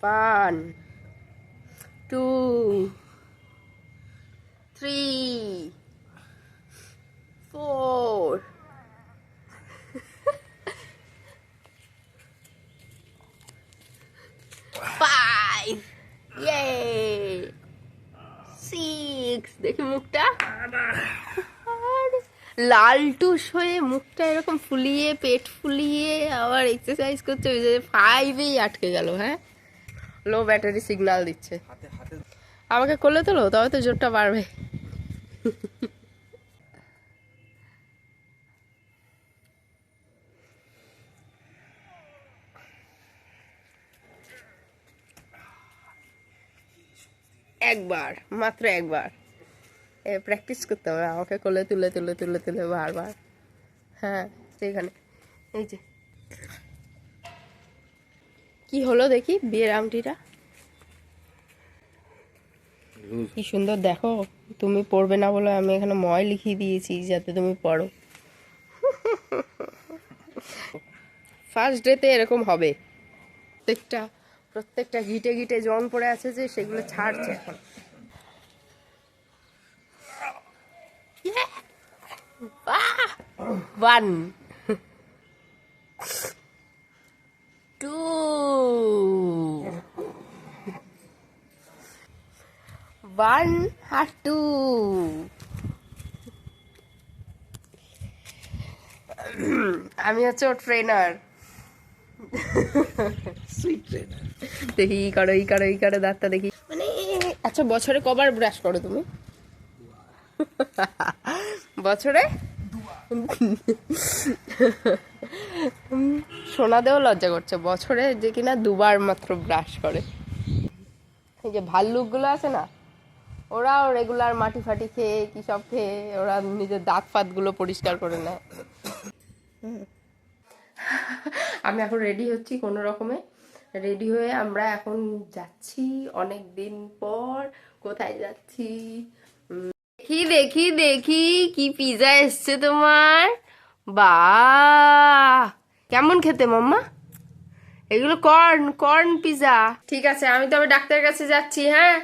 1 2 3 4 5 yay 6 দেখি মুখটা লালটুস হয়ে মুখটা এরকম ফুলিয়ে পেট ফুলিয়ে আবার এক্সারসাইজ করছে, ওই যে 5-এই আটকে গেল। হ্যাঁ, লো ব্যাটারি সিগন্যাল দিচ্ছে। আমাকে করলে তোলো, তবে তো জোরটা বাড়বে। একবার, মাত্র একবার প্র্যাকটিস করতে হবে। আমাকে কোলে তুলে তুলে তুলে তুলে বারবার। হ্যাঁ, সেইখানে এই যে কি হলো দেখি বিয়ের আংটিটা কি সুন্দর। দেখো, তুমি পড়বে না বলে আমি এখানে ময় লিখিয়ে দিয়েছি যাতে তুমি পড়ো। ফার্স্ট ডেতে এরকম হবে। প্রত্যেকটা গিটে গিটে জং পড়ে আছে যে সেগুলো ছাড়ছে এখন। 1 2 1 আর 2 আমি হচ্ছে ওর ট্রেনার। Sweet trainer. দেখি ই করো দাঁতটা দেখি। মানে আচ্ছা, বছরে কবার ব্রাশ করো তুমি? বছরে শোনাতেও লজ্জা করছে। বছরে যে কিনা 2বার মাত্র ব্রাশ করে। এই যে ভাল্লুকগুলো আছে না, ওরাও রেগুলার মাটি ফাটি খেয়ে কি সব খেয়ে ওরা নিজের দাঁত ফাতগুলো পরিষ্কার করে নেয়। আমি এখন রেডি হচ্ছি কোনো রকমে। রেডি হয়ে আমরা এখন যাচ্ছি অনেক দিন পর। কোথায় যাচ্ছি? দেখি দেখি দেখি কি পিজা এসছে তোমার। বাহ, কেমন খেতে মাম্মা? এগুলো কর্ন পিজা। ঠিক আছে, আমি তবে ডাক্তারের কাছে যাচ্ছি। হ্যাঁ,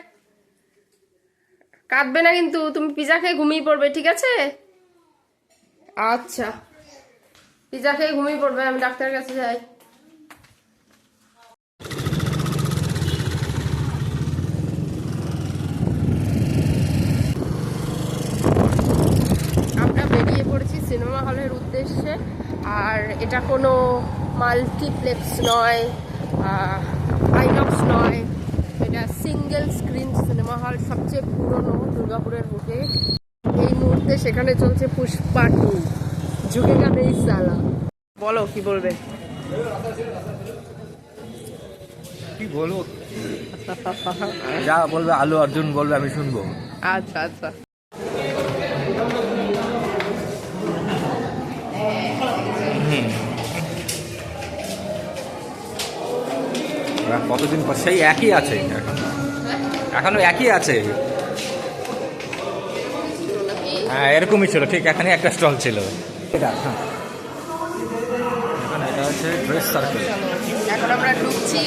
কাঁদবে না কিন্তু, তুমি পিজা খেয়ে ঘুমিয়ে পড়বে, ঠিক আছে? আচ্ছা, পিজা খেয়ে ঘুমিয়ে পড়বে, আমি ডাক্তারের কাছে যাই। আমরা বেরিয়ে পড়েছি সিনেমা হলের উদ্দেশ্যে। আর এটা কোনো মাল্টিপ্লেক্স নয়, আইনক্স নয়, এটা সিঙ্গেল স্ক্রিন সিনেমা হল, সবচেয়ে পুরনো দুর্গাপুরের বুকে। এই মুহূর্তে সেখানে চলছে পুষ্পা 2, ঝুঁকেগা নেই সালা। বলো কি বলবে? কি বলবো, যা বলবে আলু অর্জুন বলবে আমি শুনবো। আচ্ছা আচ্ছা। কতদিন পর সেই একই আছে, এখনো একই আছে। হ্যাঁ, এরকমই ছিল ঠিক। এখানে একটা স্টল ছিল। এটা হচ্ছে ড্রেস সার্কেল। এখন আমরা ঢুকছি।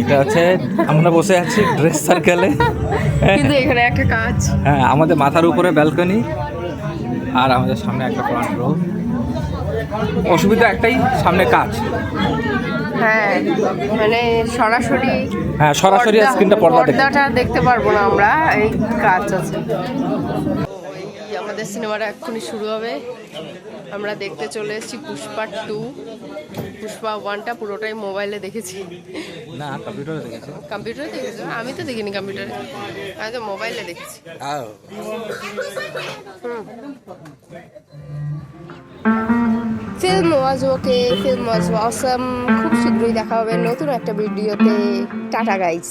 এটা হচ্ছে আমরা বসে আছি ড্রেস সার্কেলে, কিন্তু এখানে একটা কাজ। হ্যাঁ, আমাদের মাথার উপরে ব্যালকনি আর আমাদের সামনে একটা ফ্রন্ট রো। অসুবিধা একটাই, সামনে কাজ। হ্যাঁ, মানে সরাসরি স্ক্রিনটা পর্দাটা দেখতে পারবো না আমরা, এই কাজ আছে। আমাদের সিনেমাটা এক্ষুনি শুরু হবে। আমরা দেখতে চলে এসেছি পুষ্পা 2। পুষ্পা 1টা পুরোটাই মোবাইলে দেখেছি। না, কম্পিউটারে দেখেছি। কম্পিউটারে দেখেছো? আমি তো দেখিনি কম্পিউটারে, আমি তো মোবাইলে দেখেছি। ফিল্ম ওয়াজ ওকে, ফিল্ম ওয়াজ অসাম। খুব শীঘ্রই দেখা হবে নতুন একটা ভিডিওতে। Tata guys.